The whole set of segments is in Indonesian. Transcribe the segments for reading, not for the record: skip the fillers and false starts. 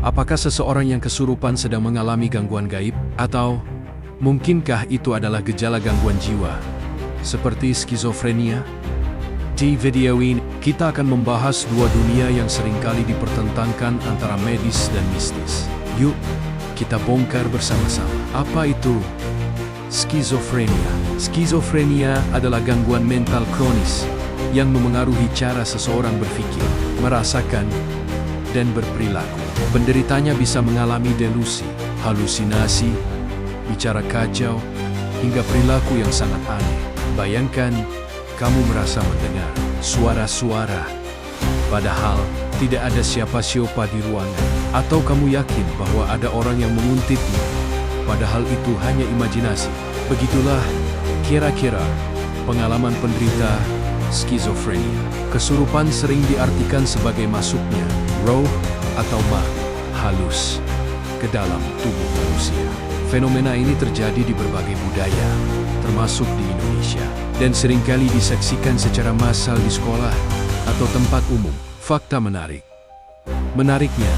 Apakah seseorang yang kesurupan sedang mengalami gangguan gaib? Atau mungkinkah itu adalah gejala gangguan jiwa, seperti skizofrenia? Di video ini, kita akan membahas dua dunia yang seringkali dipertentangkan antara medis dan mistis. Yuk, kita bongkar bersama-sama. Apa itu skizofrenia? Skizofrenia adalah gangguan mental kronis yang memengaruhi cara seseorang berpikir, merasakan, dan berperilaku. Penderitanya bisa mengalami delusi, halusinasi, bicara kacau, hingga perilaku yang sangat aneh. Bayangkan, kamu merasa mendengar suara-suara, padahal tidak ada siapa-siapa di ruangan. Atau kamu yakin bahwa ada orang yang menguntitmu, padahal itu hanya imajinasi. Begitulah kira-kira pengalaman penderita skizofrenia. Kesurupan sering diartikan sebagai masuknya roh atau halus ke dalam tubuh manusia. Fenomena ini terjadi di berbagai budaya, termasuk di Indonesia, dan seringkali disaksikan secara massal di sekolah atau tempat umum. Fakta menariknya,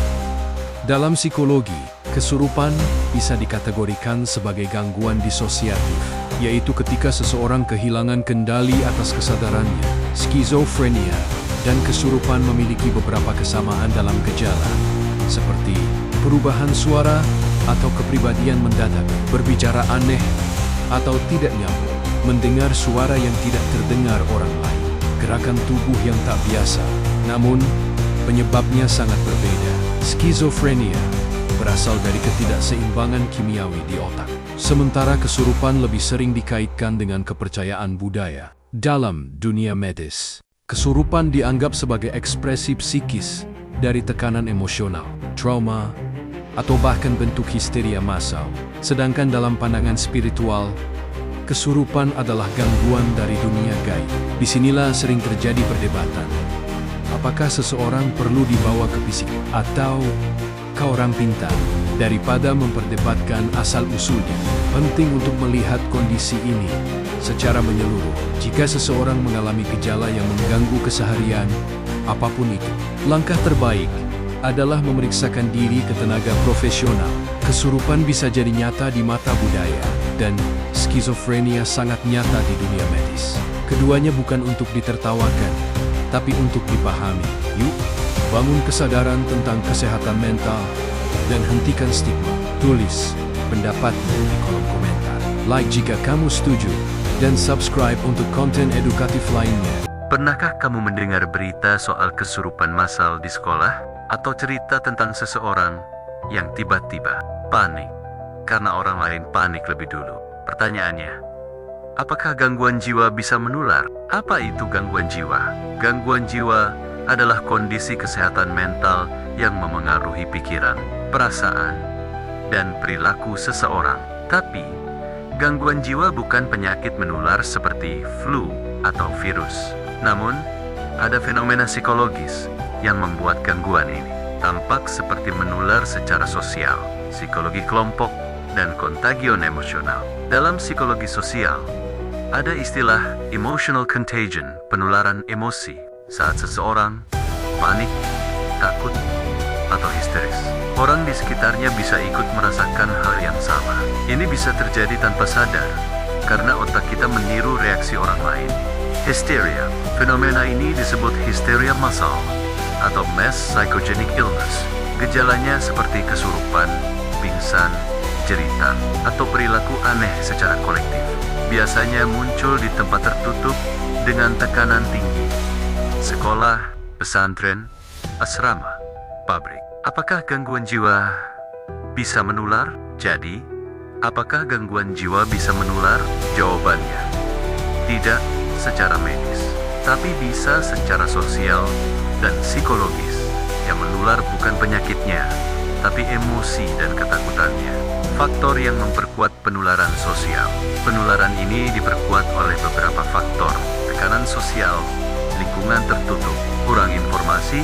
dalam psikologi, kesurupan bisa dikategorikan sebagai gangguan disosiatif, yaitu ketika seseorang kehilangan kendali atas kesadarannya. Skizofrenia dan kesurupan memiliki beberapa kesamaan dalam gejala, seperti perubahan suara atau kepribadian mendadak, berbicara aneh atau tidak nyambung, mendengar suara yang tidak terdengar orang lain, gerakan tubuh yang tak biasa. Namun, penyebabnya sangat berbeda. Skizofrenia berasal dari ketidakseimbangan kimiawi di otak, sementara kesurupan lebih sering dikaitkan dengan kepercayaan budaya. Dalam dunia medis, kesurupan dianggap sebagai ekspresi psikis dari tekanan emosional, trauma, atau bahkan bentuk histeria massal. Sedangkan dalam pandangan spiritual, kesurupan adalah gangguan dari dunia gaib. Disinilah sering terjadi perdebatan. Apakah seseorang perlu dibawa ke psikolog atau ke orang pintar? Daripada memperdebatkan asal-usulnya, penting untuk melihat kondisi ini secara menyeluruh. Jika seseorang mengalami gejala yang mengganggu keseharian, apapun itu, langkah terbaik adalah memeriksakan diri ke tenaga profesional. Kesurupan bisa jadi nyata di mata budaya, dan skizofrenia sangat nyata di dunia medis. Keduanya bukan untuk ditertawakan, tapi untuk dipahami. Yuk, bangun kesadaran tentang kesehatan mental, dan hentikan stigma. Tulis pendapatmu di kolom komentar. Like jika kamu setuju, dan subscribe untuk konten edukatif lainnya. Pernahkah kamu mendengar berita soal kesurupan massal di sekolah? Atau cerita tentang seseorang yang tiba-tiba panik karena orang lain panik lebih dulu? Pertanyaannya, apakah gangguan jiwa bisa menular? Apa itu gangguan jiwa? Gangguan jiwa adalah kondisi kesehatan mental yang memengaruhi pikiran, perasaan, dan perilaku seseorang. Tapi, gangguan jiwa bukan penyakit menular seperti flu atau virus. Namun, ada fenomena psikologis yang membuat gangguan ini tampak seperti menular secara sosial, psikologi kelompok, dan kontagion emosional. Dalam psikologi sosial, ada istilah emotional contagion, penularan emosi, saat seseorang panik, takut, atau histeris. Orang di sekitarnya bisa ikut merasakan hal yang sama. Ini bisa terjadi tanpa sadar, karena otak kita meniru reaksi orang lain. Histeria. Fenomena ini disebut histeria massal atau mass psychogenic illness. Gejalanya seperti kesurupan, pingsan, cerita, atau perilaku aneh secara kolektif. Biasanya muncul di tempat tertutup dengan tekanan tinggi. Sekolah, pesantren, asrama, pabrik. Apakah gangguan jiwa bisa menular? Jadi, apakah gangguan jiwa bisa menular? Jawabannya, tidak secara medis, tapi bisa secara sosial dan psikologis. Yang menular bukan penyakitnya, tapi emosi dan ketakutannya. Faktor yang memperkuat penularan sosial. Penularan ini diperkuat oleh beberapa faktor: tekanan sosial, lingkungan tertutup, kurang informasi,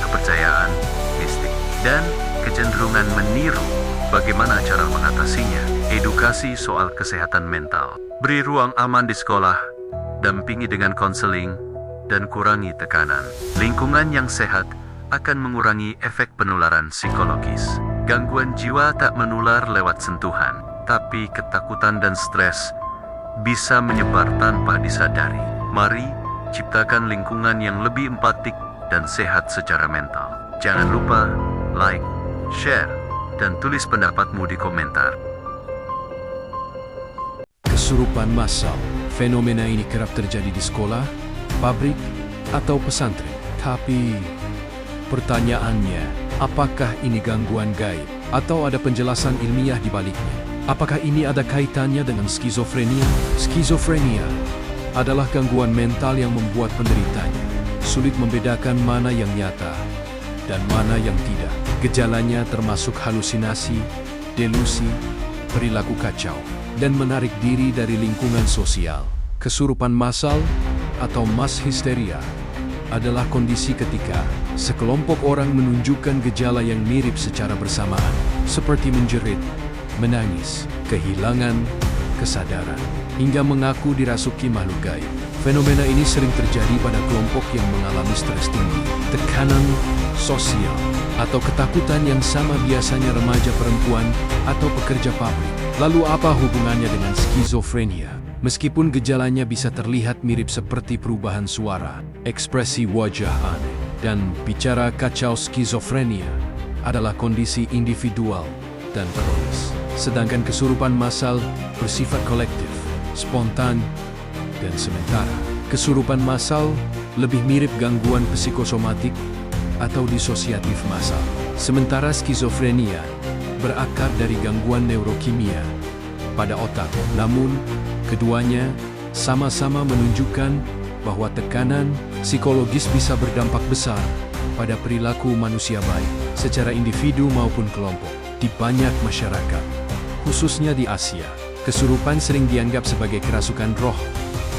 kepercayaan mistik, dan kecenderungan meniru. Bagaimana cara mengatasinya? Edukasi soal kesehatan mental. Beri ruang aman di sekolah, dampingi dengan konseling, dan kurangi tekanan. Lingkungan yang sehat akan mengurangi efek penularan psikologis. Gangguan jiwa tak menular lewat sentuhan, tapi ketakutan dan stres bisa menyebar tanpa disadari. Mari ciptakan lingkungan yang lebih empatik dan sehat secara mental. Jangan lupa like, share, dan tulis pendapatmu di komentar. Kesurupan massal. Fenomena ini kerap terjadi di sekolah, pabrik, atau pesantren. Tapi pertanyaannya, apakah ini gangguan gaib atau ada penjelasan ilmiah di baliknya? Apakah ini ada kaitannya dengan skizofrenia? Skizofrenia adalah gangguan mental yang membuat penderitanya sulit membedakan mana yang nyata dan mana yang tidak. Gejalanya termasuk halusinasi, delusi, perilaku kacau, dan menarik diri dari lingkungan sosial. Kesurupan massal atau mass hysteria adalah kondisi ketika sekelompok orang menunjukkan gejala yang mirip secara bersamaan, seperti menjerit, menangis, kehilangan kesadaran, hingga mengaku dirasuki makhluk gaib. Fenomena ini sering terjadi pada kelompok yang mengalami stres tinggi, tekanan sosial, atau ketakutan yang sama, biasanya remaja perempuan atau pekerja pabrik. Lalu apa hubungannya dengan skizofrenia? Meskipun gejalanya bisa terlihat mirip seperti perubahan suara, ekspresi wajah aneh, dan bicara kacau, skizofrenia adalah kondisi individual dan kronis. Sedangkan kesurupan massal bersifat kolektif, spontan, dan sementara. Kesurupan massal lebih mirip gangguan psikosomatik atau disosiatif massal. Sementara skizofrenia berakar dari gangguan neurokimia pada otak. Namun, keduanya sama-sama menunjukkan bahwa tekanan psikologis bisa berdampak besar pada perilaku manusia, baik secara individu maupun kelompok. Di banyak masyarakat, khususnya di Asia, kesurupan sering dianggap sebagai kerasukan roh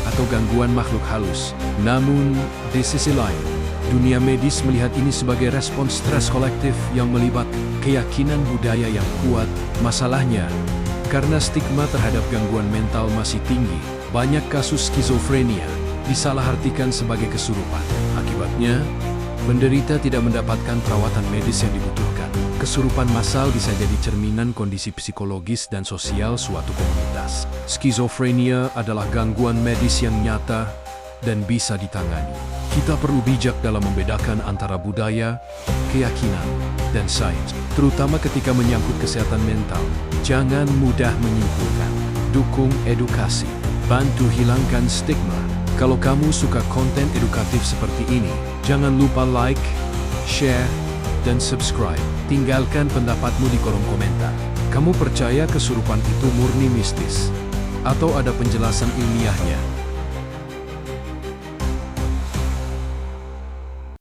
atau gangguan makhluk halus. Namun, di sisi lain, dunia medis melihat ini sebagai respons stres kolektif yang melibatkan keyakinan budaya yang kuat. Masalahnya, karena stigma terhadap gangguan mental masih tinggi, banyak kasus skizofrenia disalahartikan sebagai kesurupan. Akibatnya, penderita tidak mendapatkan perawatan medis yang dibutuhkan. Kesurupan massal bisa jadi cerminan kondisi psikologis dan sosial suatu komunitas. Skizofrenia adalah gangguan medis yang nyata dan bisa ditangani. Kita perlu bijak dalam membedakan antara budaya, keyakinan, dan sains, terutama ketika menyangkut kesehatan mental. Jangan mudah menyimpulkan. Dukung edukasi. Bantu hilangkan stigma. Kalau kamu suka konten edukatif seperti ini, jangan lupa like, share, dan subscribe. Tinggalkan pendapatmu di kolom komentar. Kamu percaya kesurupan itu murni mistis? Atau ada penjelasan ilmiahnya?